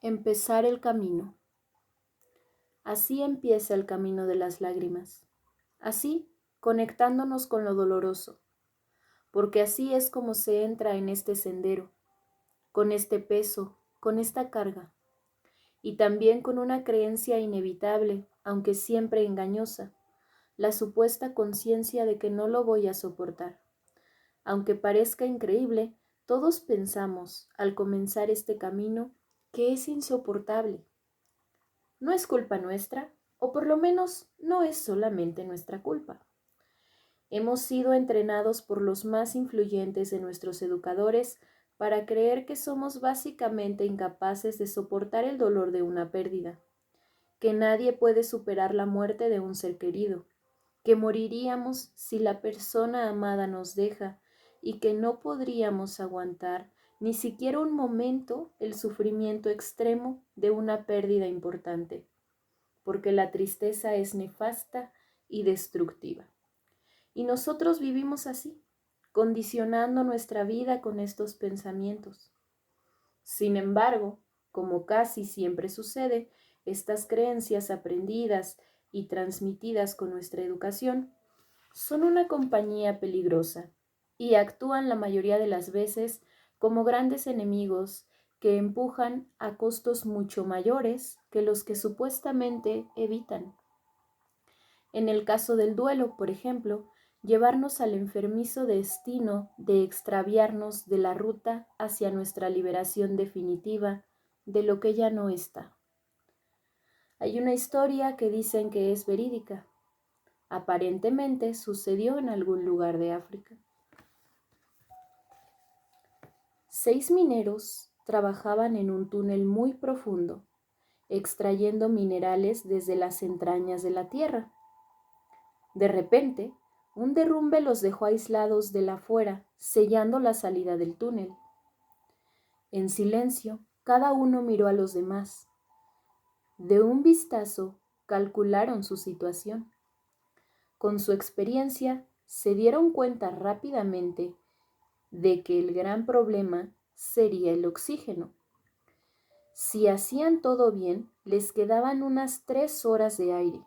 Empezar el camino. Así empieza el camino de las lágrimas. Así, conectándonos con lo doloroso, porque así es como se entra en este sendero, con este peso, con esta carga, y también con una creencia inevitable, aunque siempre engañosa, la supuesta conciencia de que no lo voy a soportar. Aunque parezca increíble, todos pensamos, al comenzar este camino, que es insoportable. No es culpa nuestra, o por lo menos no es solamente nuestra culpa. Hemos sido entrenados por los más influyentes de nuestros educadores para creer que somos básicamente incapaces de soportar el dolor de una pérdida, que nadie puede superar la muerte de un ser querido, que moriríamos si la persona amada nos deja y que no podríamos aguantar ni siquiera un momento el sufrimiento extremo de una pérdida importante, porque la tristeza es nefasta y destructiva. Y nosotros vivimos así, condicionando nuestra vida con estos pensamientos. Sin embargo, como casi siempre sucede, estas creencias aprendidas y transmitidas con nuestra educación son una compañía peligrosa y actúan la mayoría de las veces como grandes enemigos que empujan a costos mucho mayores que los que supuestamente evitan. En el caso del duelo, por ejemplo, llevarnos al enfermizo destino de extraviarnos de la ruta hacia nuestra liberación definitiva de lo que ya no está. Hay una historia que dicen que es verídica. Aparentemente sucedió en algún lugar de África. 6 mineros trabajaban en un túnel muy profundo, extrayendo minerales desde las entrañas de la tierra. De repente, un derrumbe los dejó aislados de la afuera, sellando la salida del túnel. En silencio, cada uno miró a los demás. De un vistazo, calcularon su situación. Con su experiencia, se dieron cuenta rápidamente de que el gran problema sería el oxígeno. Si hacían todo bien, les quedaban unas 3 horas de aire.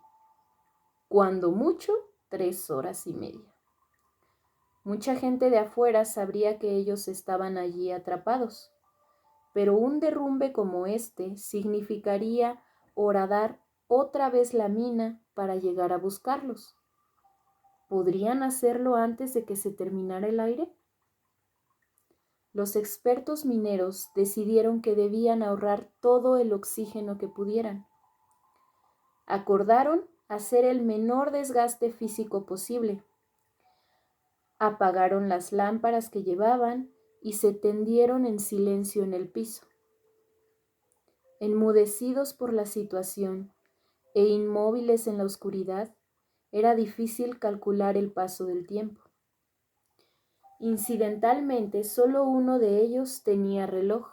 Cuando mucho, 3 horas y media. Mucha gente de afuera sabría que ellos estaban allí atrapados, pero un derrumbe como este significaría horadar otra vez la mina para llegar a buscarlos. ¿Podrían hacerlo antes de que se terminara el aire? Los expertos mineros decidieron que debían ahorrar todo el oxígeno que pudieran. Acordaron hacer el menor desgaste físico posible. Apagaron las lámparas que llevaban y se tendieron en silencio en el piso. Enmudecidos por la situación e inmóviles en la oscuridad, era difícil calcular el paso del tiempo. Incidentalmente, solo uno de ellos tenía reloj.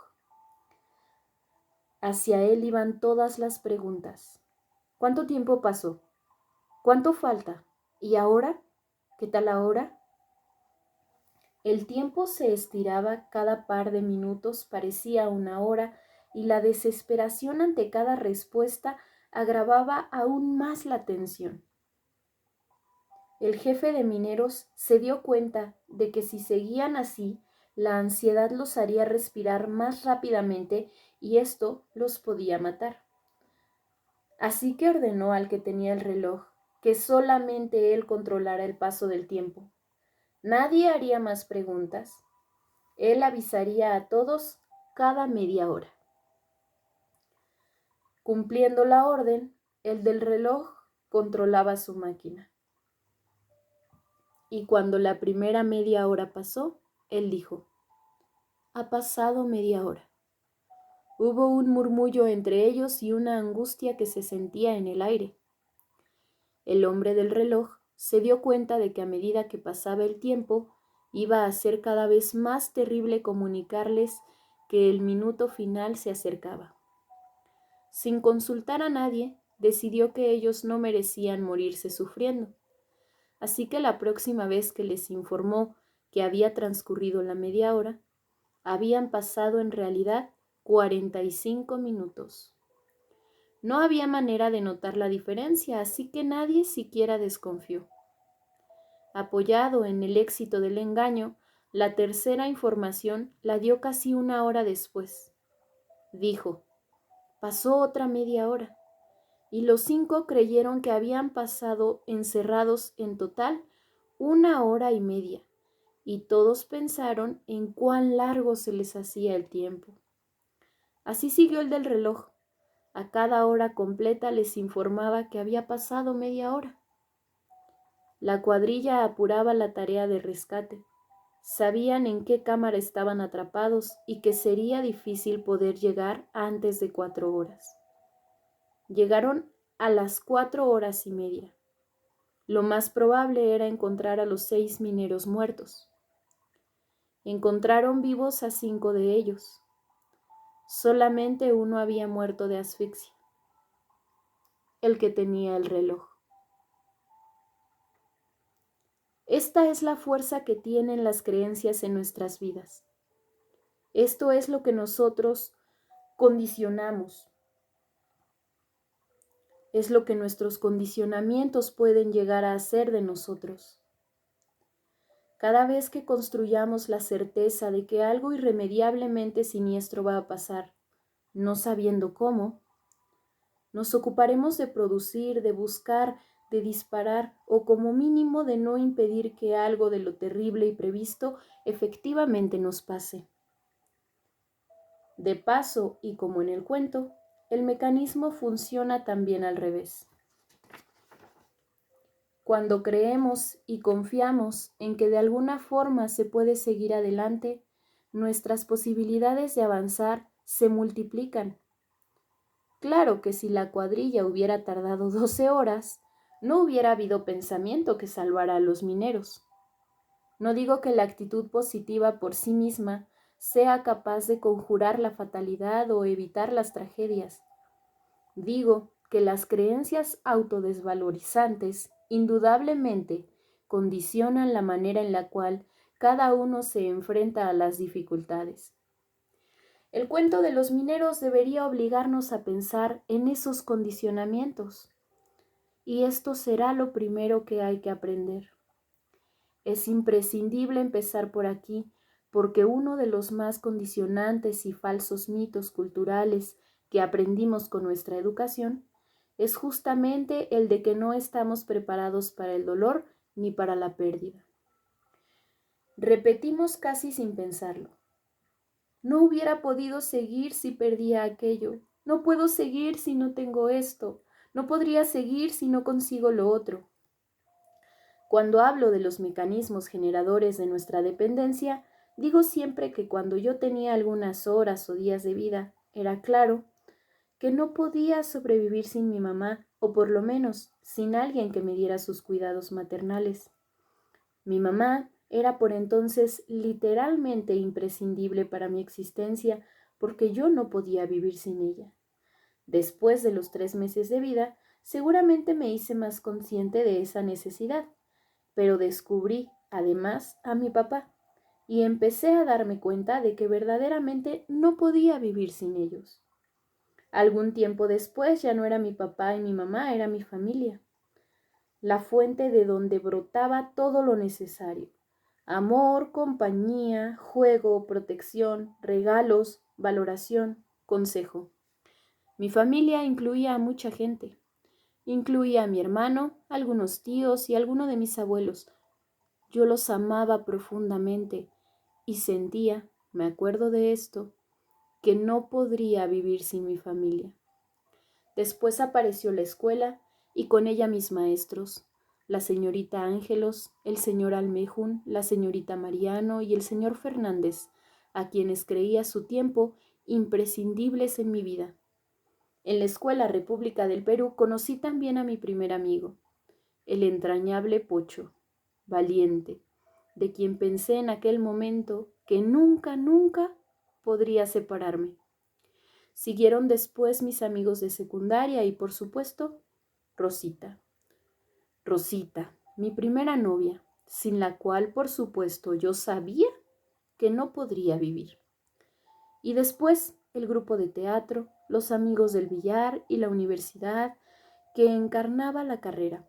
Hacia él iban todas las preguntas. ¿Cuánto tiempo pasó? ¿Cuánto falta? ¿Y ahora? ¿Qué tal ahora? El tiempo se estiraba, cada par de minutos parecía una hora y la desesperación ante cada respuesta agravaba aún más la tensión. El jefe de mineros se dio cuenta de que si seguían así, la ansiedad los haría respirar más rápidamente y esto los podía matar. Así que ordenó al que tenía el reloj que solamente él controlara el paso del tiempo. Nadie haría más preguntas. Él avisaría a todos cada media hora. Cumpliendo la orden, el del reloj controlaba su máquina. Y cuando la primera media hora pasó, él dijo: «Ha pasado media hora». Hubo un murmullo entre ellos y una angustia que se sentía en el aire. El hombre del reloj se dio cuenta de que a medida que pasaba el tiempo, iba a ser cada vez más terrible comunicarles que el minuto final se acercaba. Sin consultar a nadie, decidió que ellos no merecían morirse sufriendo. Así que la próxima vez que les informó que había transcurrido la media hora, habían pasado en realidad 45 minutos. No había manera de notar la diferencia, así que nadie siquiera desconfió. Apoyado en el éxito del engaño, la tercera información la dio casi 1 hora después. Dijo: pasó otra media hora, y los 5 creyeron que habían pasado encerrados en total 1 hora y media, y todos pensaron en cuán largo se les hacía el tiempo. Así siguió el del reloj. A cada hora completa les informaba que había pasado media hora. La cuadrilla apuraba la tarea de rescate. Sabían en qué cámara estaban atrapados y que sería difícil poder llegar antes de 4 horas. Llegaron a las 4 horas y media. Lo más probable era encontrar a los 6 mineros muertos. Encontraron vivos a 5 de ellos. Solamente uno había muerto de asfixia, el que tenía el reloj. Esta es la fuerza que tienen las creencias en nuestras vidas. Esto es lo que nosotros condicionamos. Es lo que nuestros condicionamientos pueden llegar a hacer de nosotros. Cada vez que construyamos la certeza de que algo irremediablemente siniestro va a pasar, no sabiendo cómo, nos ocuparemos de producir, de buscar, de disparar o como mínimo de no impedir que algo de lo terrible y previsto efectivamente nos pase. De paso, y como en el cuento, el mecanismo funciona también al revés. Cuando creemos y confiamos en que de alguna forma se puede seguir adelante, nuestras posibilidades de avanzar se multiplican. Claro que si la cuadrilla hubiera tardado 12 horas, no hubiera habido pensamiento que salvara a los mineros. No digo que la actitud positiva por sí misma sea capaz de conjurar la fatalidad o evitar las tragedias. Digo que las creencias autodesvalorizantes indudablemente condicionan la manera en la cual cada uno se enfrenta a las dificultades. El cuento de los mineros debería obligarnos a pensar en esos condicionamientos, y esto será lo primero que hay que aprender. Es imprescindible empezar por aquí, porque uno de los más condicionantes y falsos mitos culturales que aprendimos con nuestra educación es justamente el de que no estamos preparados para el dolor ni para la pérdida. Repetimos casi sin pensarlo: no hubiera podido seguir si perdía aquello. No puedo seguir si no tengo esto. No podría seguir si no consigo lo otro. Cuando hablo de los mecanismos generadores de nuestra dependencia, digo siempre que cuando yo tenía algunas horas o días de vida, era claro que no podía sobrevivir sin mi mamá, o por lo menos sin alguien que me diera sus cuidados maternales. Mi mamá era por entonces literalmente imprescindible para mi existencia, porque yo no podía vivir sin ella. Después de los 3 meses de vida, seguramente me hice más consciente de esa necesidad, pero descubrí, además, a mi papá, y empecé a darme cuenta de que verdaderamente no podía vivir sin ellos. Algún tiempo después ya no era mi papá y mi mamá, era mi familia, la fuente de donde brotaba todo lo necesario: amor, compañía, juego, protección, regalos, valoración, consejo. Mi familia incluía a mucha gente. Incluía a mi hermano, algunos tíos y alguno de mis abuelos. Yo los amaba profundamente y sentía, me acuerdo de esto, que no podría vivir sin mi familia. Después apareció la escuela y con ella mis maestros, la señorita Ángelos, el señor Almejún, la señorita Mariano y el señor Fernández, a quienes creí a su tiempo imprescindibles en mi vida. En la Escuela República del Perú conocí también a mi primer amigo, el entrañable Pocho, valiente, de quien pensé en aquel momento que nunca, nunca podría separarme. Siguieron después mis amigos de secundaria y, por supuesto, Rosita. Rosita, mi primera novia, sin la cual, por supuesto, yo sabía que no podría vivir. Y después el grupo de teatro, los amigos del billar y la universidad que encarnaba la carrera,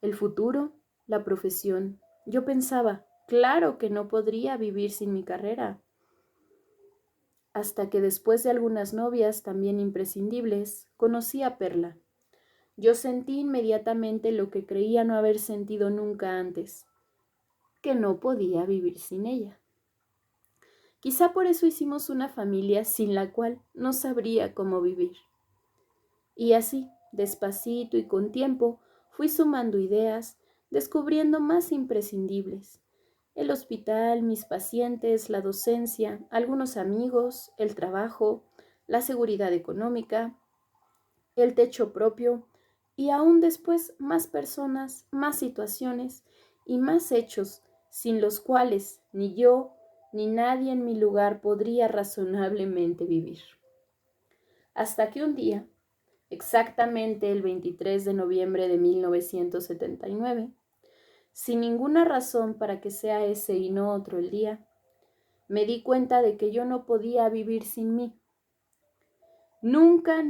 el futuro, la profesión. Yo pensaba, claro que no podría vivir sin mi carrera. Hasta que después de algunas novias también imprescindibles, conocí a Perla. Yo sentí inmediatamente lo que creía no haber sentido nunca antes, que no podía vivir sin ella. Quizá por eso hicimos una familia sin la cual no sabría cómo vivir. Y así, despacito y con tiempo, fui sumando ideas, descubriendo más imprescindibles. El hospital, mis pacientes, la docencia, algunos amigos, el trabajo, la seguridad económica, el techo propio y aún después más personas, más situaciones y más hechos sin los cuales ni yo ni nadie en mi lugar podría razonablemente vivir. Hasta que un día, exactamente el 23 de noviembre de 1979, sin ninguna razón para que sea ese y no otro el día, me di cuenta de que yo no podía vivir sin mí. Nunca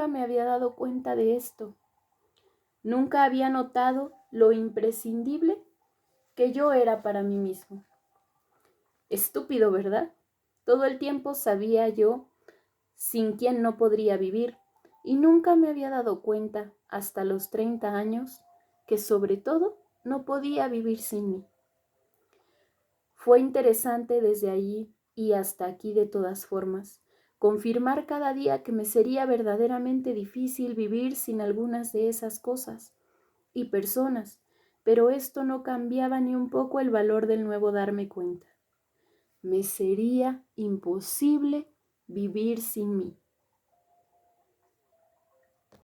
me había dado cuenta de esto. Nunca había notado lo imprescindible que yo era para mí mismo. Estúpido, ¿verdad? Todo el tiempo sabía yo sin quién no podría vivir y nunca me había dado cuenta, hasta los 30 años, que sobre todo no podía vivir sin mí. Fue interesante desde allí y hasta aquí de todas formas, confirmar cada día que me sería verdaderamente difícil vivir sin algunas de esas cosas y personas, pero esto no cambiaba ni un poco el valor del nuevo darme cuenta. Me sería imposible vivir sin mí.